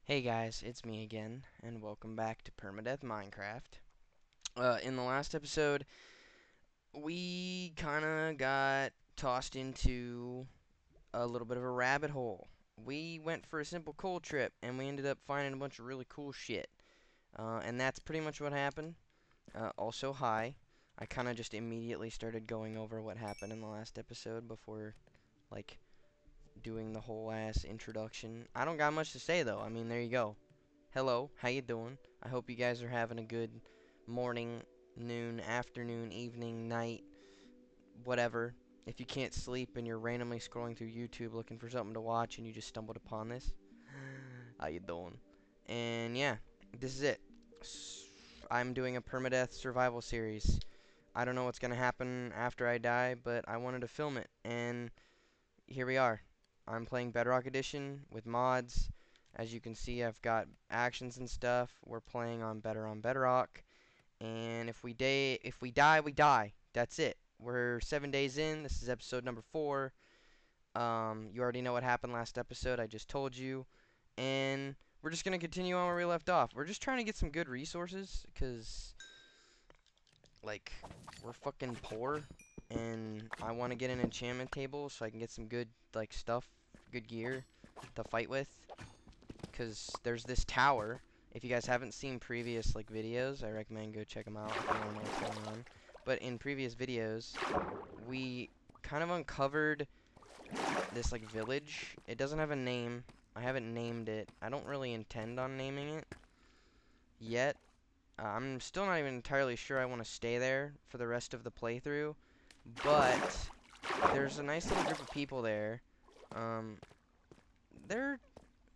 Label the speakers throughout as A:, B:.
A: Hey guys, it's me again, and welcome back to Permadeath Minecraft. In the last episode, we kinda got tossed into a little bit of a rabbit hole. We went for a simple coal trip, and we ended up finding a bunch of really cool shit. And that's pretty much what happened. Also, hi. I kinda just immediately started going over what happened in the last episode before, like, doing the whole ass introduction. I don't got much to say, though. I mean, there you go. Hello, how you doing? I hope you guys are having a good morning, noon, afternoon, evening, night, whatever. If you can't sleep and you're randomly scrolling through YouTube looking for something to watch and you just stumbled upon this, how you doing? And yeah, this is it. I'm doing a permadeath survival series. I don't know what's gonna happen after I die, but I wanted to film it, and here we are. I'm playing Bedrock Edition with mods. As you can see, I've got actions and stuff. We're playing on Bedrock, and if we die, we die. That's it. We're 7 days in. This is episode number 4. You already know what happened last episode. I just told you, and we're just gonna continue on where we left off. We're just trying to get some good resources, cause like we're fucking poor, and I want to get an enchantment table so I can get some good like stuff, good gear to fight with. Cause there's this tower. If you guys haven't seen previous like videos, I recommend go check them out if you want to know what's going on. But in previous videos, we kind of uncovered this like village. It doesn't have a name. I haven't named it. I don't really intend on naming it yet. I'm still not even entirely sure I want to stay there for the rest of the playthrough, but there's a nice little group of people there. Um, they're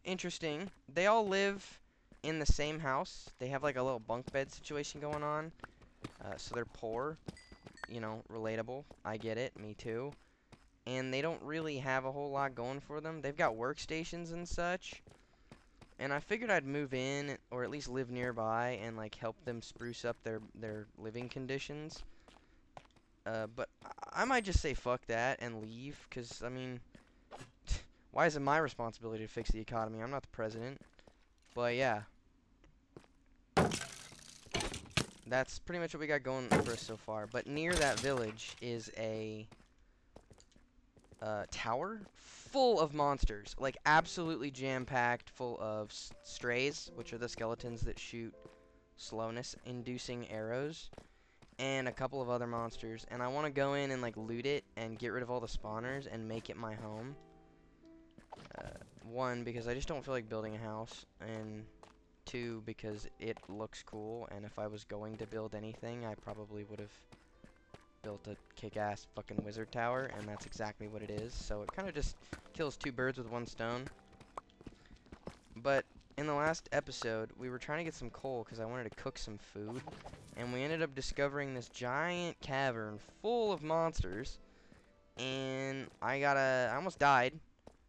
A: interesting. They all live in the same house. They have like a little bunk bed situation going on. So they're poor, you know, relatable. I get it, me too. And they don't really have a whole lot going for them. They've got workstations and such. And I figured I'd move in, or at least live nearby, and like help them spruce up their living conditions. But I might just say fuck that and leave, cause I mean, why is it my responsibility to fix the economy? I'm not the president. But yeah, that's pretty much what we got going for us so far. But near that village is a tower full of monsters, like absolutely jam-packed, full of strays, which are the skeletons that shoot slowness-inducing arrows, and a couple of other monsters. And I want to go in and like loot it and get rid of all the spawners and make it my home. One, because I just don't feel like building a house, and two, because it looks cool, and if I was going to build anything, I probably would have built a kick-ass fucking wizard tower, and that's exactly what it is. So it kind of just kills two birds with one stone. But in the last episode, we were trying to get some coal because I wanted to cook some food, and we ended up discovering this giant cavern full of monsters, and I almost died.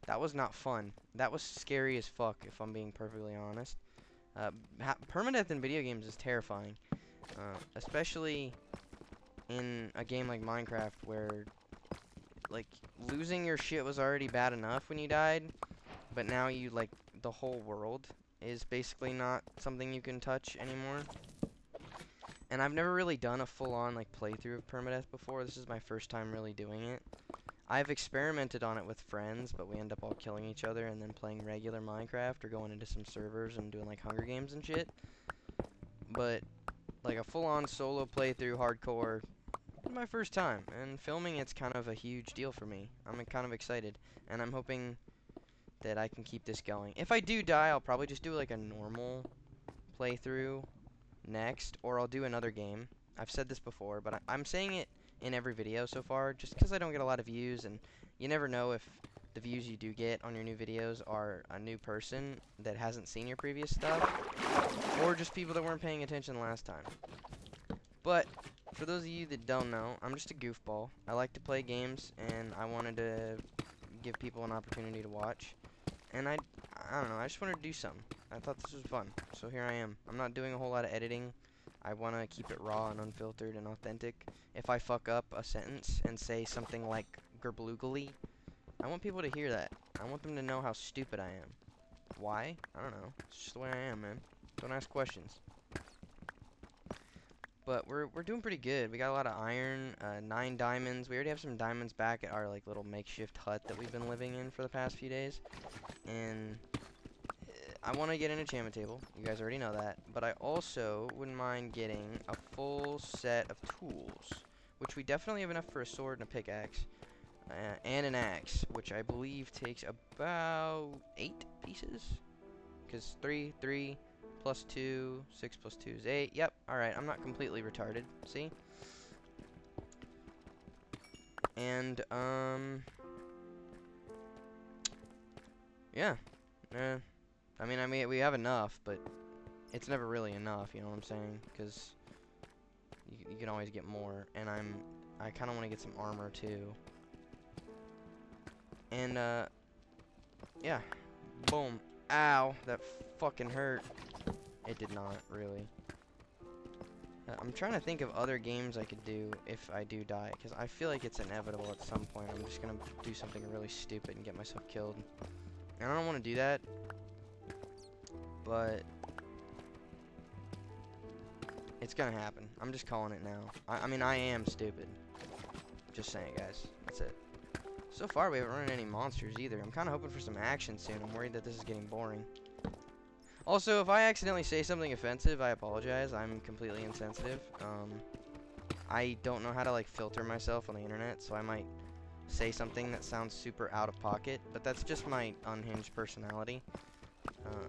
A: That was not fun. That was scary as fuck, if I'm being perfectly honest. Permadeath in video games is terrifying, especially in a game like Minecraft, where like losing your shit was already bad enough when you died, but now you like the whole world is basically not something you can touch anymore. And I've never really done a full-on like playthrough of permadeath before. This is my first time really doing it. I've experimented on it with friends, but we end up all killing each other and then playing regular Minecraft or going into some servers and doing like Hunger Games and shit. But like a full-on solo playthrough hardcore, my first time, and filming it's kind of a huge deal for me. I'm kind of excited, and I'm hoping that I can keep this going. If I do die, I'll probably just do like a normal playthrough next, or I'll do another game. I've said this before, but I'm saying it in every video so far, just because I don't get a lot of views, and you never know if the views you do get on your new videos are a new person that hasn't seen your previous stuff, or just people that weren't paying attention last time. But for those of you that don't know, I'm just a goofball. I like to play games, and I wanted to give people an opportunity to watch. And I don't know, I just wanted to do something. I thought this was fun, so here I am. I'm not doing a whole lot of editing. I want to keep it raw and unfiltered and authentic. If I fuck up a sentence and say something like gerbloogly, I want people to hear that. I want them to know how stupid I am. why. I don't know. It's just the way I am, man. Don't ask questions. But we're doing pretty good. We got a lot of iron, 9 diamonds. We already have some diamonds back at our like little makeshift hut that we've been living in for the past few days. And I want to get an enchantment table. You guys already know that. But I also wouldn't mind getting a full set of tools, which we definitely have enough for a sword and a pickaxe. And an axe, which I believe takes about 8 pieces. Because 3 plus 2, 6 plus 2 is 8. Yep, alright, I'm not completely retarded. See? And, yeah. I mean, we have enough, but it's never really enough, you know what I'm saying? Because you can always get more. And I kind of want to get some armor, too. And, yeah. Boom. Ow, that fucking hurt. It did not, really. I'm trying to think of other games I could do if I do die, because I feel like it's inevitable at some point. I'm just going to do something really stupid and get myself killed. And I don't want to do that, but it's going to happen. I'm just calling it now. I mean, I am stupid. Just saying, guys. That's it. So far, we haven't run into any monsters either. I'm kind of hoping for some action soon. I'm worried that this is getting boring. Also, if I accidentally say something offensive, I apologize. I'm completely insensitive. I don't know how to, like, filter myself on the internet, so I might say something that sounds super out of pocket, but that's just my unhinged personality.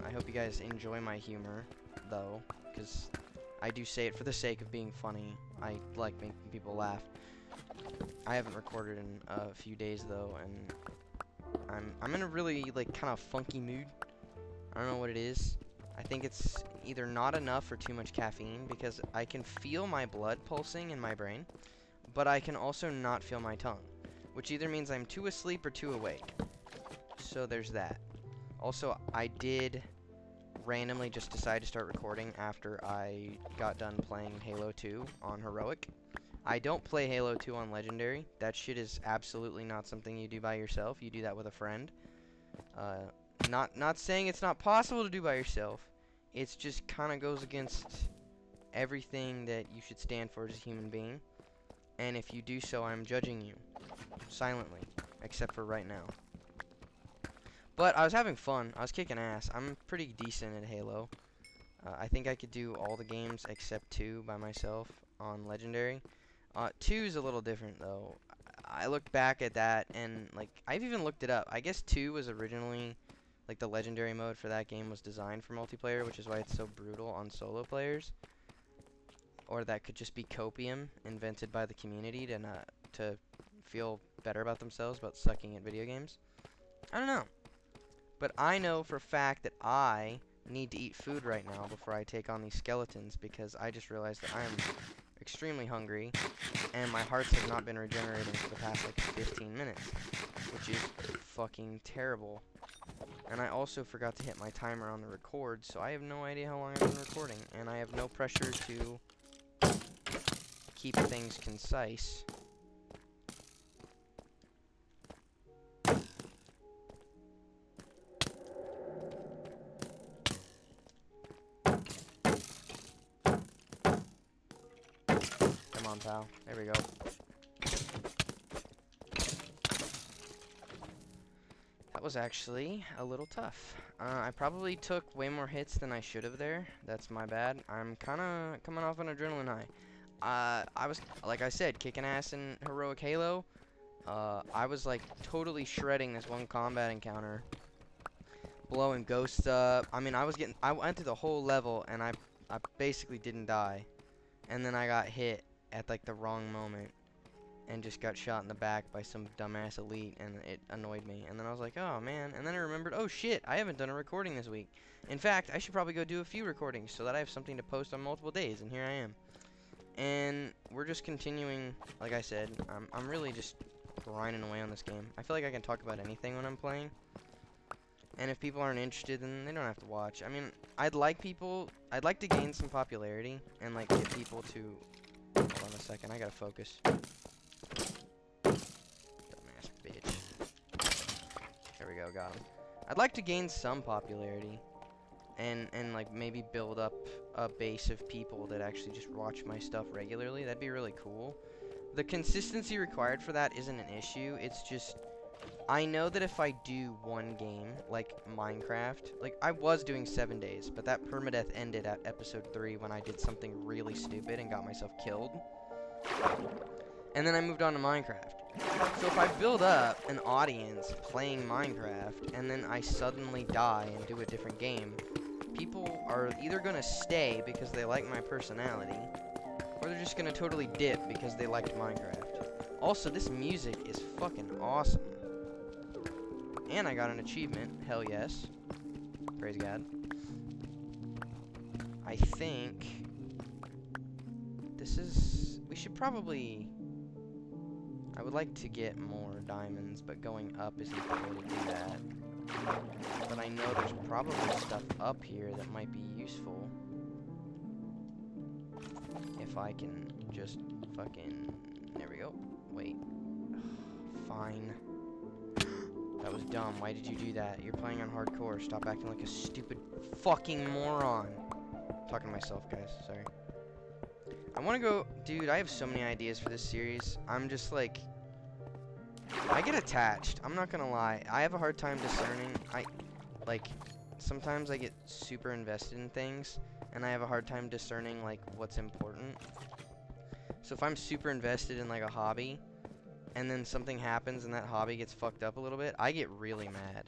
A: I hope you guys enjoy my humor, though, because I do say it for the sake of being funny. I like making people laugh. I haven't recorded in a few days, though, and I'm in a really, like, kind of funky mood. I don't know what it is. I think it's either not enough or too much caffeine, because I can feel my blood pulsing in my brain, but I can also not feel my tongue, which either means I'm too asleep or too awake. So there's that. Also, I did randomly just decide to start recording after I got done playing Halo 2 on Heroic. I don't play Halo 2 on Legendary. That shit is absolutely not something you do by yourself. You do that with a friend. Not saying it's not possible to do by yourself. It's just kind of goes against everything that you should stand for as a human being. And if you do so, I'm judging you. Silently. Except for right now. But I was having fun. I was kicking ass. I'm pretty decent at Halo. I think I could do all the games except 2 by myself on Legendary. 2 is a little different, though. I looked back at that, and, like, I've even looked it up. I guess 2 was originally, like, the Legendary mode for that game was designed for multiplayer, which is why it's so brutal on solo players. Or that could just be copium invented by the community to feel better about themselves about sucking at video games. I don't know. But I know for a fact that I need to eat food right now before I take on these skeletons, because I just realized that I am extremely hungry, and my hearts have not been regenerating for the past, like, 15 minutes, which is fucking terrible. And I also forgot to hit my timer on the record, so I have no idea how long I've been recording, and I have no pressure to keep things concise. Come on, pal. There we go. That was actually a little tough. I probably took way more hits than I should have there. That's my bad. I'm kind of coming off an adrenaline high. I was, like I said, kicking ass in Heroic Halo. I was, like, totally shredding this one combat encounter. Blowing ghosts up. I mean, I went through the whole level, and I basically didn't die. And then I got hit at, like, the wrong moment. And just got shot in the back by some dumbass elite, and it annoyed me. And then I was like, oh, man. And then I remembered, oh, shit, I haven't done a recording this week. In fact, I should probably go do a few recordings so that I have something to post on multiple days, and here I am. And we're just continuing, like I said, I'm really just grinding away on this game. I feel like I can talk about anything when I'm playing. And if people aren't interested, then they don't have to watch. I mean, I'd like to gain some popularity, and, like, get people to, hold on a second, I gotta focus. Dumbass bitch. There we go, got him. I'd like to gain some popularity and like maybe build up a base of people that actually just watch my stuff regularly. That'd be really cool. The consistency required for that isn't an issue. It's just I know that if I do one game, like Minecraft, like I was doing 7 days, but that permadeath ended at episode 3 when I did something really stupid and got myself killed. And then I moved on to Minecraft. So if I build up an audience playing Minecraft, and then I suddenly die and do a different game, people are either going to stay because they like my personality, or they're just going to totally dip because they liked Minecraft. Also, this music is fucking awesome. And I got an achievement. Hell yes. Praise God. I think this is... We should probably... I would like to get more diamonds, but going up isn't the way to do that. But I know there's probably stuff up here that might be useful. If I can just fucking... There we go. Wait. Fine. That was dumb. Why did you do that? You're playing on hardcore. Stop acting like a stupid fucking moron. I'm talking to myself, guys. Sorry. I want to go... Dude, I have so many ideas for this series. I'm just like... I get attached. I'm not gonna lie. I have a hard time discerning. Like, sometimes I get super invested in things, and I have a hard time discerning, like, what's important. So if I'm super invested in, like, a hobby, and then something happens and that hobby gets fucked up a little bit, I get really mad.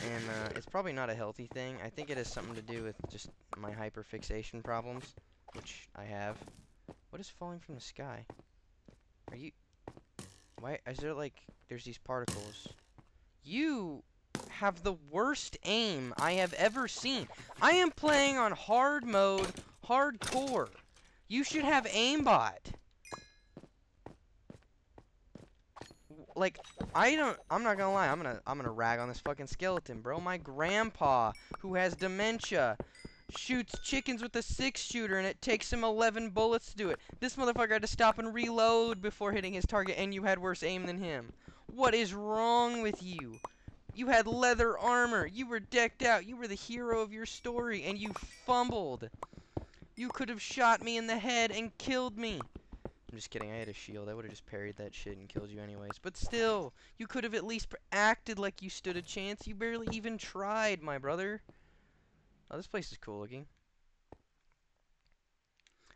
A: And it's probably not a healthy thing. I think it has something to do with just my hyperfixation problems, which I have. What is falling from the sky? Are you... Why is there, like... There's these particles. You have the worst aim I have ever seen. I am playing on hard mode, hardcore. You should have aimbot. Like, I'm not gonna lie, I'm gonna rag on this fucking skeleton, bro. My grandpa, who has dementia, shoots chickens with a 6-shooter, and it takes him 11 bullets to do it. This motherfucker had to stop and reload before hitting his target, and you had worse aim than him. What is wrong with you? You had leather armor, you were decked out, you were the hero of your story, and you fumbled. You could have shot me in the head and killed me. I'm just kidding, I had a shield. I would have just parried that shit and killed you anyways. But still, you could have at least acted like you stood a chance. You barely even tried, my brother. Oh, this place is cool looking.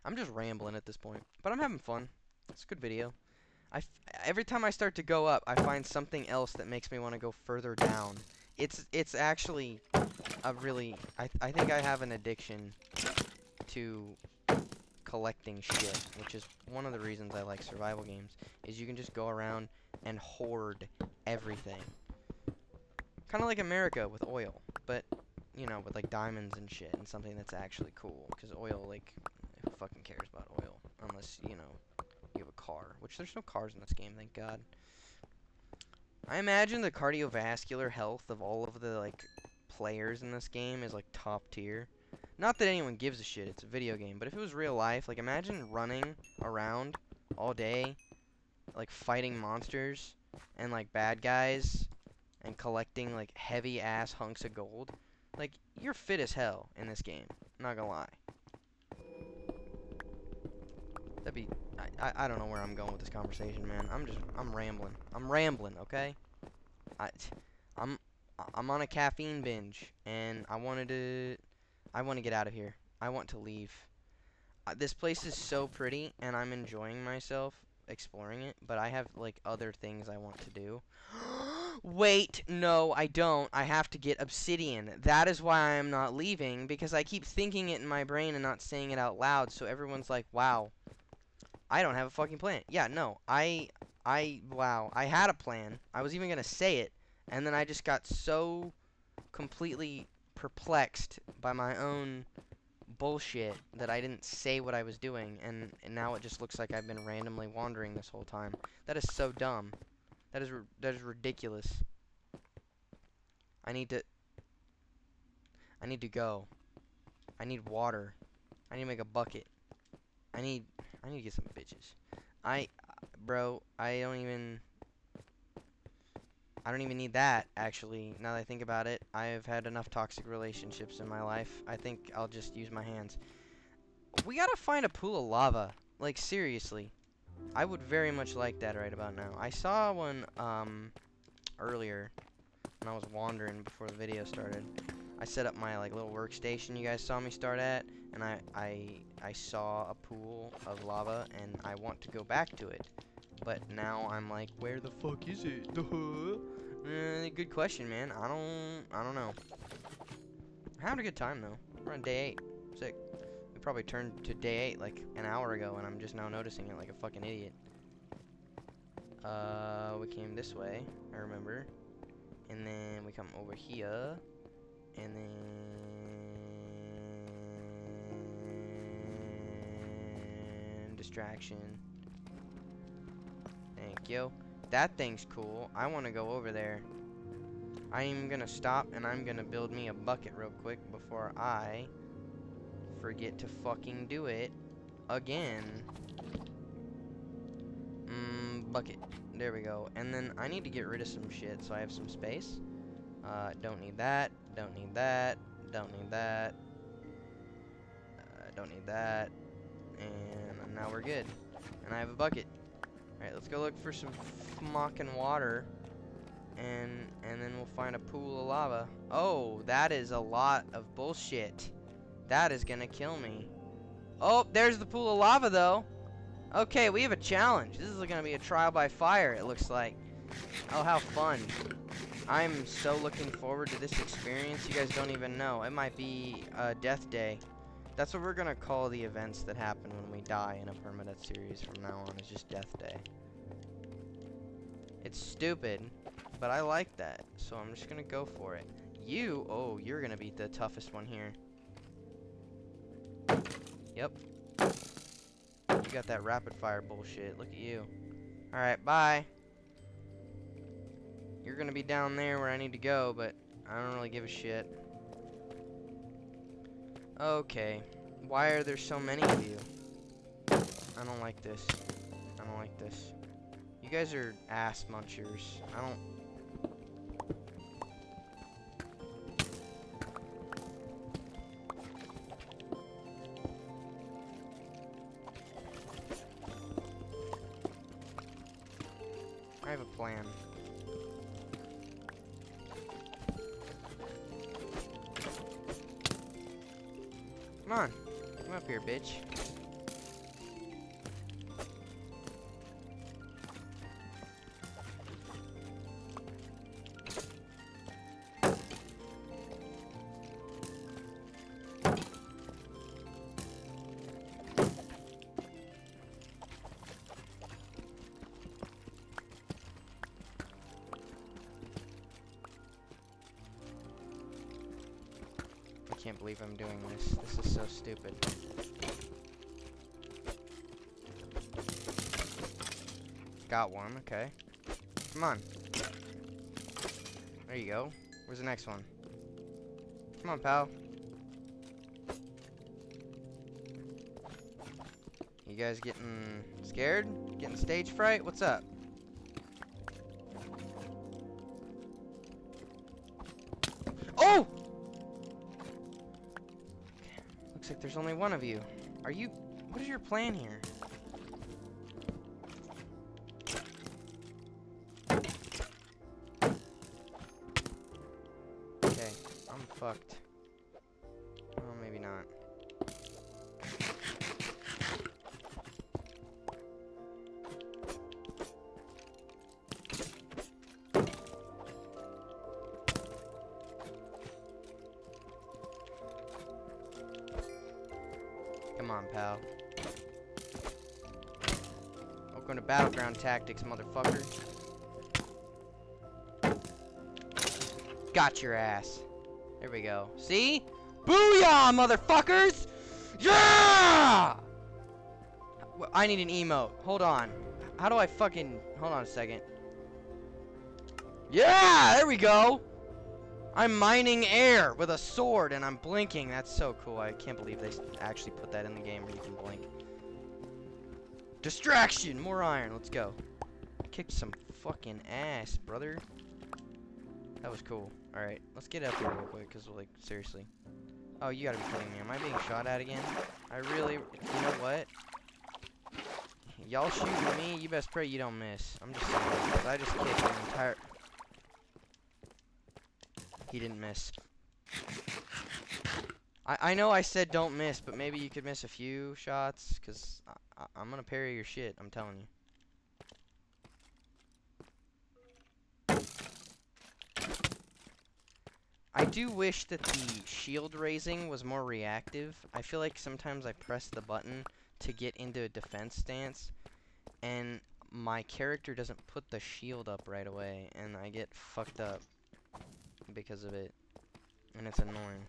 A: I'm just rambling at this point, but I'm having fun. It's a good video. Every time I start to go up, I find something else that makes me want to go further down. It's actually a really... I think I have an addiction to collecting shit, which is one of the reasons I like survival games, is you can just go around and hoard everything. Kind of like America with oil, but, you know, with, like, diamonds and shit, and something that's actually cool, because oil, like, who fucking cares about oil, unless, you know, you have a car, which there's no cars in this game, thank God. I imagine the cardiovascular health of all of the, like, players in this game is, like, top tier. Not that anyone gives a shit, it's a video game, but if it was real life, like, imagine running around all day, like, fighting monsters and, like, bad guys and collecting, like, heavy-ass hunks of gold. Like, you're fit as hell in this game, not gonna lie. That'd be... I don't know where I'm going with this conversation, man. I'm rambling. I'm rambling, okay? I'm on a caffeine binge, and I want to get out of here. I want to leave. This place is so pretty, and I'm enjoying myself exploring it, but I have, like, other things I want to do. Wait, no, I don't. I have to get obsidian. That is why I am not leaving, because I keep thinking it in my brain and not saying it out loud, so everyone's like, wow, I don't have a fucking plan. Yeah, no, wow, I had a plan. I was even gonna say it, and then I just got so completely perplexed by my own bullshit that I didn't say what I was doing, and now it just looks like I've been randomly wandering this whole time. That is so dumb. That is ridiculous. I need to go. I need water. I need to make a bucket. I need to get some bitches. Bro, I don't even... I don't even need that, actually. Now that I think about it, I've had enough toxic relationships in my life. I think I'll just use my hands. We gotta find a pool of lava. Like, seriously. I would very much like that right about now. I saw one, earlier when I was wandering before the video started. I set up my, like, little workstation you guys saw me start at, and I saw a pool of lava, and I want to go back to it. But now I'm like, where the fuck is it? Good question, man. I don't know. We're having a good time, though. We're on day 8. Sick. We probably turned to day 8 like an hour ago, and I'm just now noticing it like a fucking idiot. We came this way, I remember. And then we come over here. And then distraction. Thank you. That thing's cool. I want to go over there. I'm gonna stop and I'm gonna build me a bucket real quick before I forget to fucking do it again. Bucket. There we go. And then I need to get rid of some shit so I have some space. Don't need that. Don't need that. Don't need that. Don't need that. And now we're good. And I have a bucket. Alright, let's go look for some fucking water. And then we'll find a pool of lava. Oh, that is a lot of bullshit. That is gonna kill me. Oh, there's the pool of lava, though. Okay, we have a challenge. This is gonna be a trial by fire, it looks like. Oh, how fun. I'm so looking forward to this experience. You guys don't even know. It might be Death Day. That's what we're gonna call the events that happen when we die in a permadeath series from now on. It's just Death Day. It's stupid, but I like that. So I'm just gonna go for it. Oh, you're gonna be the toughest one here. Yep. You got that rapid fire bullshit. Look at you. Alright, bye. You're gonna be down there where I need to go, but I don't really give a shit. Okay. Why are there so many of you? I don't like this. I don't like this. You guys are ass munchers. I don't... I have a plan. Come on. Come up here, bitch. I can't believe I'm doing this. This is so stupid. Got one, okay. Come on. There you go. Where's the next one? Come on, pal. You guys getting scared? Getting stage fright? What's up? Oh! Looks like there's only one of you. Are you... What is your plan here? Okay, I'm fucked. Oh, maybe not. Come on, pal. Welcome to Battleground Tactics, motherfucker. Got your ass. There we go. See? Booyah, motherfuckers! Yeah! I need an emote. Hold on. How do I fucking... Hold on a second. Yeah! There we go! I'm mining air with a sword and I'm blinking. That's so cool. I can't believe they actually put that in the game where you can blink. Distraction! More iron. Let's go. I kicked some fucking ass, brother. That was cool. Alright, let's get up here real quick, because, like, seriously. Oh, you gotta be kidding me. Am I being shot at again? I really... You know what? Y'all shooting at me, you best pray you don't miss. I'm just saying, because I just kicked an entire... He didn't miss. I know I said don't miss, but maybe you could miss a few shots, because I'm gonna parry your shit, I'm telling you. I do wish that the shield raising was more reactive. I feel like sometimes I press the button to get into a defense stance, and my character doesn't put the shield up right away, and I get fucked up because of it, and it's annoying.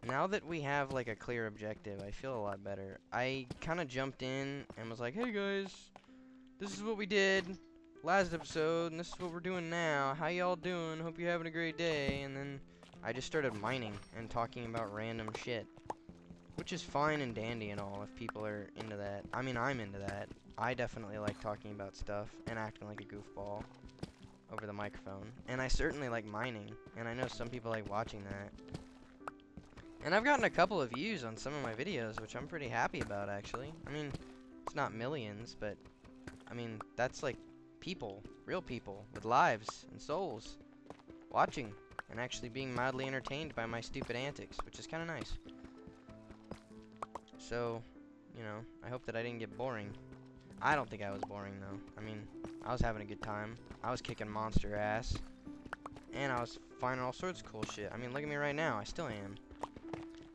A: Now that we have, like, a clear objective, I feel a lot better. I kind of jumped in and was like, hey guys, this is what we did last episode, and this is what we're doing now. How y'all doing? Hope you're having a great day. And then I just started mining and talking about random shit, which is fine and dandy and all if people are into that. I mean, I'm into that. I definitely like talking about stuff and acting like a goofball over the microphone. And I certainly like mining, and I know some people like watching that. And I've gotten a couple of views on some of my videos, which I'm pretty happy about, actually. I mean, it's not millions, but, I mean, that's like people, real people, with lives and souls, watching and actually being mildly entertained by my stupid antics, which is kind of nice. So, you know, I hope that I didn't get boring. I don't think I was boring, though. I mean, I was having a good time. I was kicking monster ass, and I was finding all sorts of cool shit. I mean, look at me right now. I still am.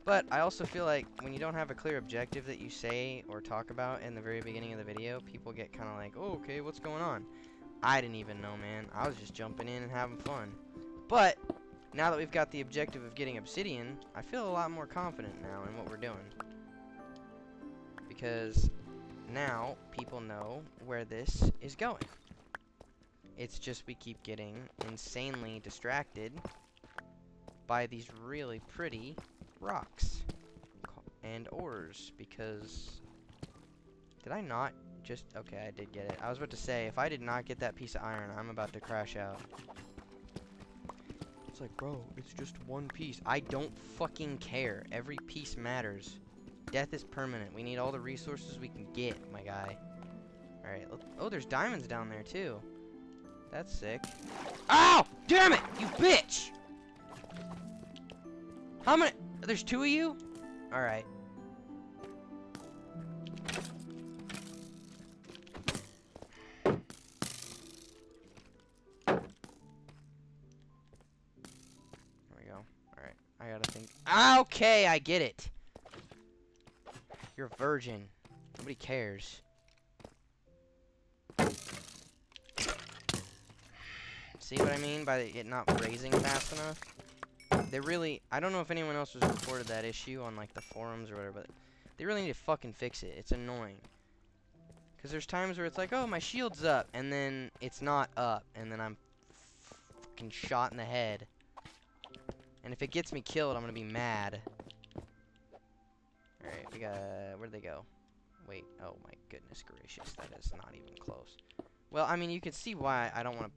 A: But I also feel like when you don't have a clear objective that you say or talk about in the very beginning of the video, people get kind of like, oh, okay, what's going on? I didn't even know, man. I was just jumping in and having fun. But now that we've got the objective of getting obsidian, I feel a lot more confident now in what we're doing. Because now people know where this is going. It's just we keep getting insanely distracted by these really pretty rocks and ores, because did I not just... Okay, I did get it. I was about to say, if I did not get that piece of iron, I'm about to crash out. It's like, bro, it's just one piece. I don't fucking care. Every piece matters. Death is permanent. We need all the resources we can get, my guy. Alright, oh, there's diamonds down there, too. That's sick. Ow! Damn it! You bitch! How many... There's two of you? Alright. There we go. Alright. I gotta think. Okay, I get it. You're a virgin. Nobody cares. See what I mean by it not raising fast enough? They really... I don't know if anyone else has reported that issue on, like, the forums or whatever, but they really need to fucking fix it. It's annoying. Because there's times where it's like, oh, my shield's up, and then it's not up, and then I'm fucking shot in the head. And if it gets me killed, I'm gonna be mad. Alright, we got... Where'd they go? Wait, oh my goodness gracious, that is not even close. Well, I mean, you can see why I don't want to...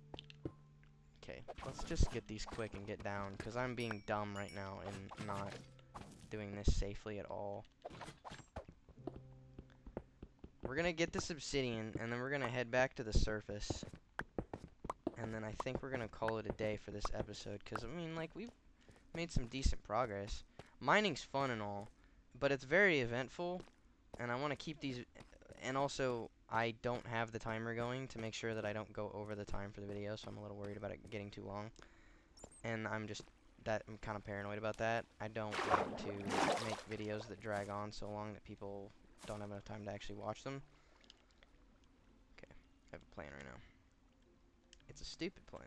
A: Okay, let's just get these quick and get down, because I'm being dumb right now and not doing this safely at all. We're going to get this obsidian, and then we're going to head back to the surface. And then I think we're going to call it a day for this episode, because, I mean, like, we've made some decent progress. Mining's fun and all, but it's very eventful, and I want to keep these... And also, I don't have the timer going to make sure that I don't go over the time for the video, so I'm a little worried about it getting too long. And I'm kind of paranoid about that. I don't like to make videos that drag on so long that people don't have enough time to actually watch them. Okay, I have a plan right now. It's a stupid plan,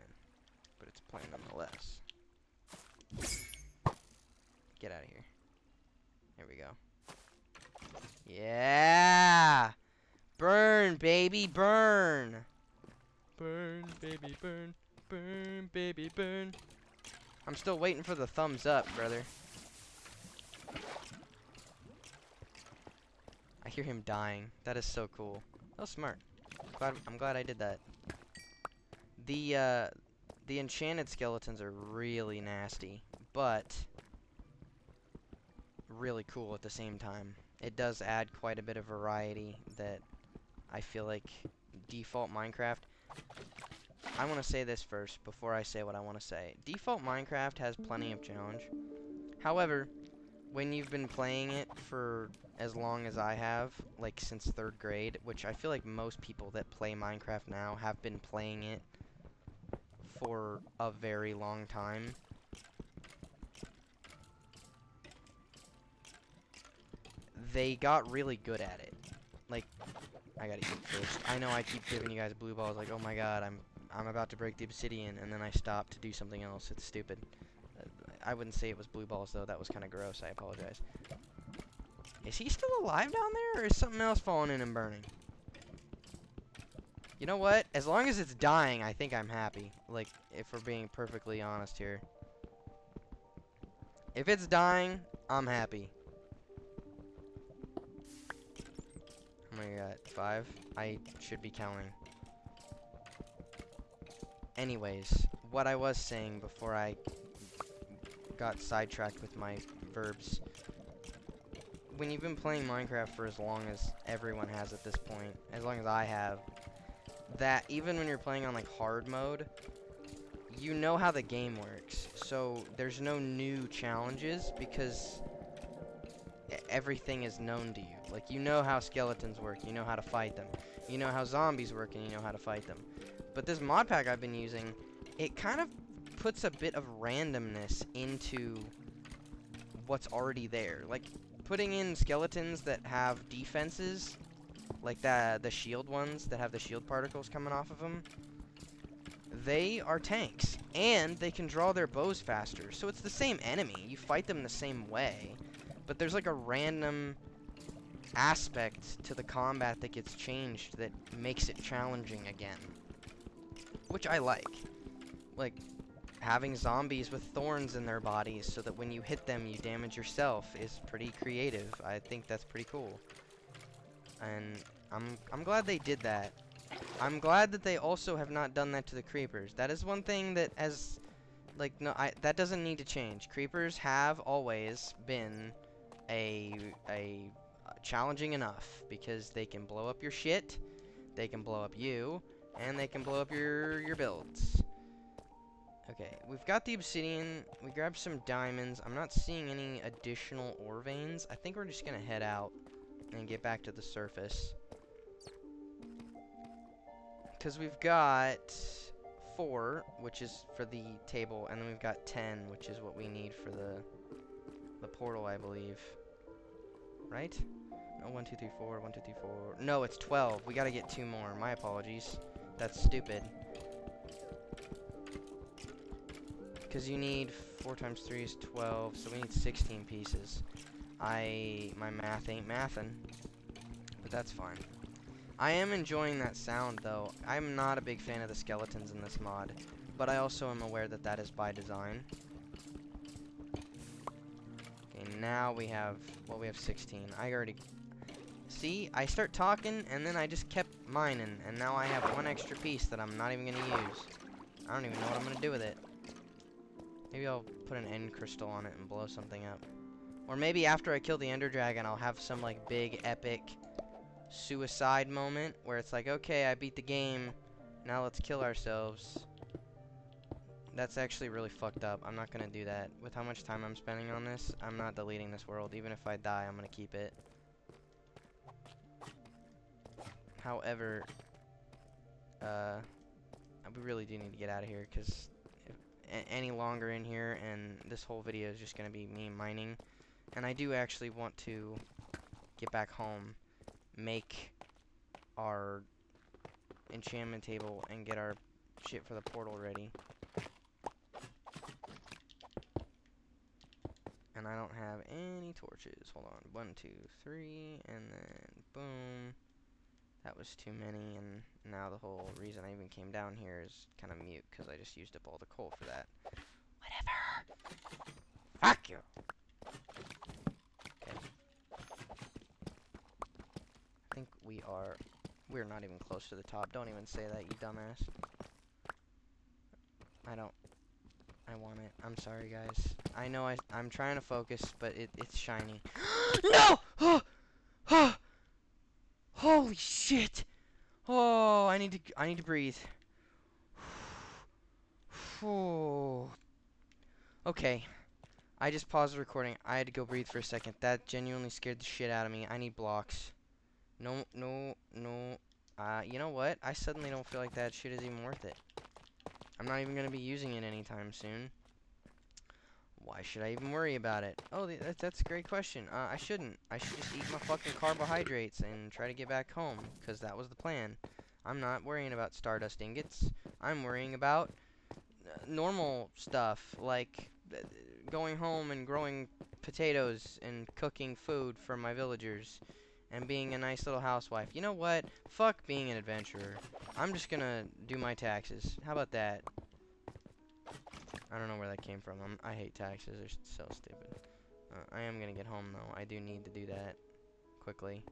A: but it's a plan nonetheless. Get out of here. There we go. Yeah! Burn, baby, burn! Burn, baby, burn. Burn, baby, burn. I'm still waiting for the thumbs up, brother. I hear him dying. That is so cool. That was smart. I'm glad I did that. The enchanted skeletons are really nasty, but really cool at the same time. It does add quite a bit of variety that I feel like default Minecraft... I want to say this first before I say what I want to say. Default Minecraft has plenty of challenge. However, when you've been playing it for as long as I have, like since 3rd grade, which I feel like most people that play Minecraft now have been playing it for a very long time. They got really good at it. Like, I gotta eat first. I know I keep giving you guys blue balls, like, oh my god, I'm about to break the obsidian, and then I stop to do something else. It's stupid. I wouldn't say it was blue balls, though. That was kind of gross. I apologize. Is he still alive down there, or is something else falling in and burning? You know what? As long as it's dying, I think I'm happy. Like, if we're being perfectly honest here. If it's dying, I'm happy. How many got? 5? I should be counting. Anyways, what I was saying before I got sidetracked with my verbs. When you've been playing Minecraft for as long as everyone has at this point, as long as I have, that even when you're playing on like hard mode, you know how the game works. So there's no new challenges because everything is known to you. Like, you know how skeletons work, you know how to fight them. You know how zombies work, and you know how to fight them. But this mod pack I've been using, it kind of puts a bit of randomness into what's already there. Like, putting in skeletons that have defenses, like the shield ones that have the shield particles coming off of them, they are tanks, and they can draw their bows faster. So it's the same enemy. You fight them the same way, but there's like a random aspect to the combat that gets changed that makes it challenging again, which I like. Like, having zombies with thorns in their bodies so that when you hit them you damage yourself is pretty creative. I think that's pretty cool, and I'm glad they did that. I'm glad that they also have not done that to the creepers. That is one thing that that doesn't need to change. Creepers have always been a challenging enough because they can blow up your shit, they can blow up you, and they can blow up your builds. Okay, we've got the obsidian. We grabbed some diamonds. I'm not seeing any additional ore veins. I think we're just gonna head out and get back to the surface. Because we've got 4, which is for the table, and then we've got 10, which is what we need for the portal, I believe. Right? No, 1, 2, 3, 4, 1, 2, 3, 4. No, it's 12. We gotta get 2 more. My apologies. That's stupid. Because you need 4 times 3 is 12, so we need 16 pieces. My math ain't mathin', but that's fine. I am enjoying that sound, though. I'm not a big fan of the skeletons in this mod, but I also am aware that that is by design. Okay, now we have 16. I already... See? I start talking, and then I just kept mining, and now I have 1 extra piece that I'm not even gonna use. I don't even know what I'm gonna do with it. Maybe I'll put an end crystal on it and blow something up. Or maybe after I kill the ender dragon, I'll have some, like, big, epic suicide moment where it's like, okay, I beat the game, now let's kill ourselves. That's actually really fucked up. I'm not gonna do that. With how much time I'm spending on this, I'm not deleting this world. Even if I die, I'm gonna keep it. However, we really do need to get out of here, because any longer in here, and this whole video is just gonna be me mining. And I do actually want to get back home, make our enchantment table, and get our shit for the portal ready. And I don't have any torches. Hold on. 1, 2, 3, and then boom. That was too many, and now the whole reason I even came down here is kind of mute, because I just used up all the coal for that. Whatever! Fuck you! Okay. I think we're not even close to the top. Don't even say that, you dumbass. I don't. I want it. I'm sorry, guys. I know I'm trying to focus, but it's shiny. No! Oh, holy shit! Oh, I need to breathe. Oh. Okay. I just paused the recording. I had to go breathe for a second. That genuinely scared the shit out of me. I need blocks. No, no, no. You know what? I suddenly don't feel like that shit is even worth it. I'm not even gonna be using it anytime soon. Why should I even worry about it? Oh, that's a great question. I shouldn't. I should just eat my fucking carbohydrates and try to get back home, because that was the plan. I'm not worrying about Stardust ingots. I'm worrying about normal stuff, like going home and growing potatoes and cooking food for my villagers and being a nice little housewife. You know what? Fuck being an adventurer. I'm just gonna do my taxes. How about that? I don't know where that came from. I hate taxes. They're so stupid. I am gonna get home, though. I do need to do that quickly.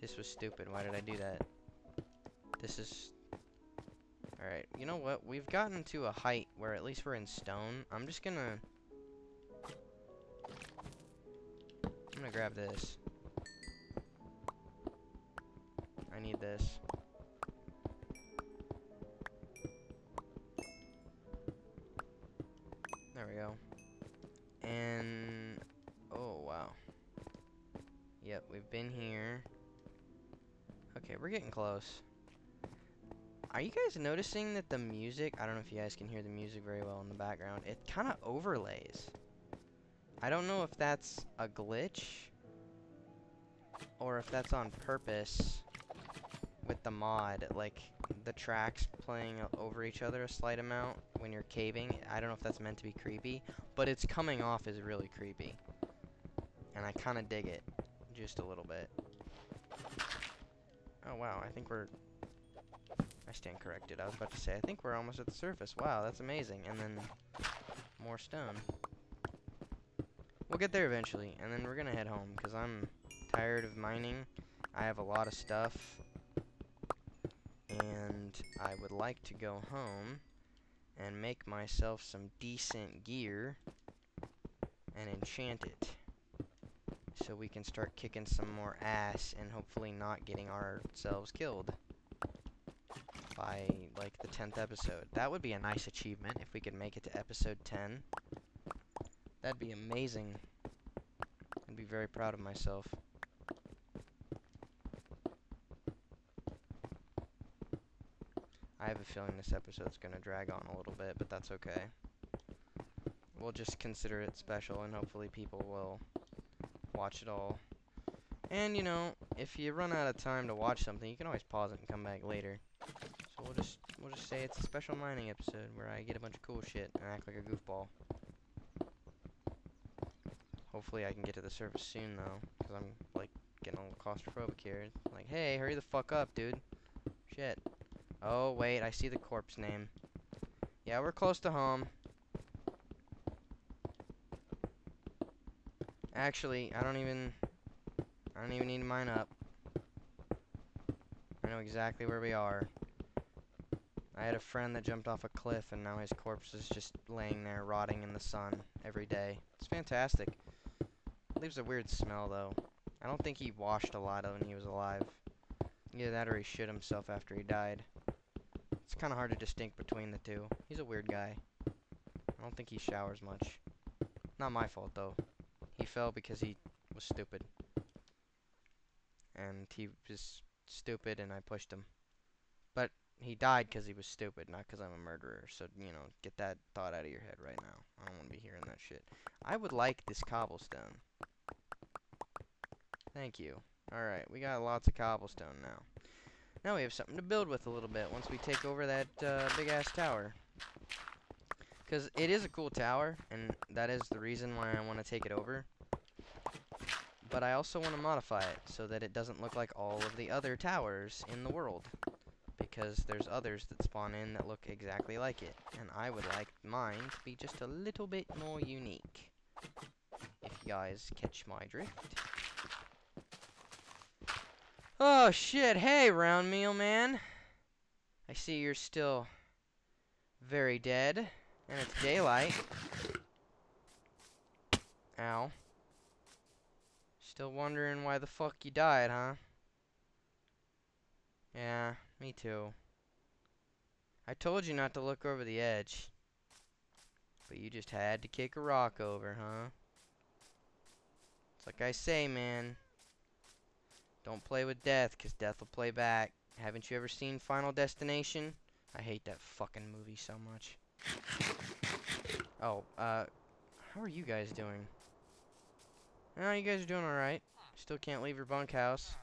A: This was stupid. Why did I do that? This is... Alright, you know what? We've gotten to a height where at least we're in stone. I'm gonna grab this. I need this. There we go. And... Oh, wow. Yep, we've been here. Okay, we're getting close. Are you guys noticing that the music... I don't know if you guys can hear the music very well in the background. It kind of overlays. I don't know if that's a glitch or if that's on purpose with the mod. Like, the tracks playing over each other a slight amount when you're caving. I don't know if that's meant to be creepy, but it's coming off as really creepy. And I kind of dig it. Just a little bit. Oh, wow. I think we're... I stand corrected. I was about to say, I think we're almost at the surface. Wow, that's amazing. And then more stone. We'll get there eventually, and then we're gonna head home, because I'm tired of mining. I have a lot of stuff, and I would like to go home and make myself some decent gear and enchant it, so we can start kicking some more ass and hopefully not getting ourselves killed by, like, the 10th episode. That would be a nice achievement if we could make it to episode 10. That'd be amazing. I'd be very proud of myself. I have a feeling this episode's gonna drag on a little bit, but that's okay. We'll just consider it special, and hopefully people will watch it all. And, you know, if you run out of time to watch something, you can always pause it and come back later. So we'll just say it's a special mining episode where I get a bunch of cool shit and act like a goofball. Hopefully I can get to the surface soon, though, because I'm, like, getting a little claustrophobic here. Like, hey, hurry the fuck up, dude. Shit. Oh, wait, I see the corpse name. Yeah, we're close to home. Actually, I don't even need to mine up. I know exactly where we are. I had a friend that jumped off a cliff, and now his corpse is just laying there, rotting in the sun every day. It's fantastic. It leaves a weird smell, though. I don't think he washed a lot when he was alive. Either that or he shit himself after he died. It's kind of hard to distinct between the two. He's a weird guy. I don't think he showers much. Not my fault, though. He fell because he was stupid. And he was stupid, and I pushed him. But he died because he was stupid, not because I'm a murderer. So, you know, get that thought out of your head right now. I don't want to be hearing that shit. I would like this cobblestone. Thank you. Alright, we got lots of cobblestone now. Now we have something to build with a little bit once we take over that big-ass tower. Because it is a cool tower, and that is the reason why I want to take it over. But I also want to modify it so that it doesn't look like all of the other towers in the world. Because there's others that spawn in that look exactly like it. And I would like mine to be just a little bit more unique. If you guys catch my drift. Oh shit, hey round meal man. I see you're still very dead. And it's daylight. Ow. Still wondering why the fuck you died, huh? Yeah, me too. I told you not to look over the edge. But you just had to kick a rock over, huh? It's like I say, man. Don't play with death, 'cause death will play back. Haven't you ever seen Final Destination? I hate that fucking movie so much. Oh, how are you guys doing? Oh, you guys are doing alright. Still can't leave your bunkhouse.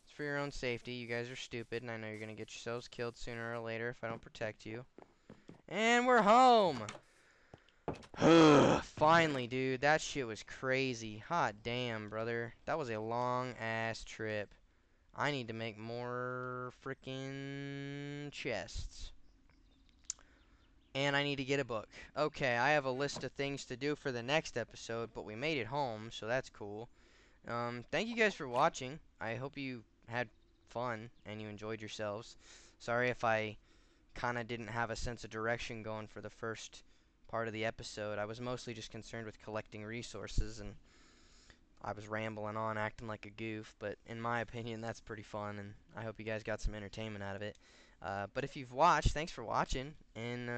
A: It's for your own safety. You guys are stupid, and I know you're gonna get yourselves killed sooner or later if I don't protect you. And we're home! Finally, dude. That shit was crazy. Hot damn, brother. That was a long-ass trip. I need to make more freaking chests. And I need to get a book. Okay, I have a list of things to do for the next episode, but we made it home, so that's cool. Thank you guys for watching. I hope you had fun and you enjoyed yourselves. Sorry if I kind of didn't have a sense of direction going for the first part of the episode. I was mostly just concerned with collecting resources, and I was rambling on, acting like a goof, but in my opinion, that's pretty fun, and I hope you guys got some entertainment out of it. But if you've watched, thanks for watching, and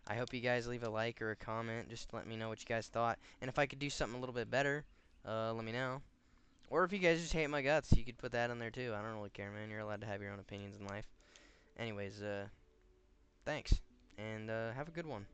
A: I hope you guys leave a like or a comment. Just let me know what you guys thought, and if I could do something a little bit better, let me know. Or if you guys just hate my guts, you could put that in there too. I don't really care, man. You're allowed to have your own opinions in life. Anyways, thanks, and have a good one.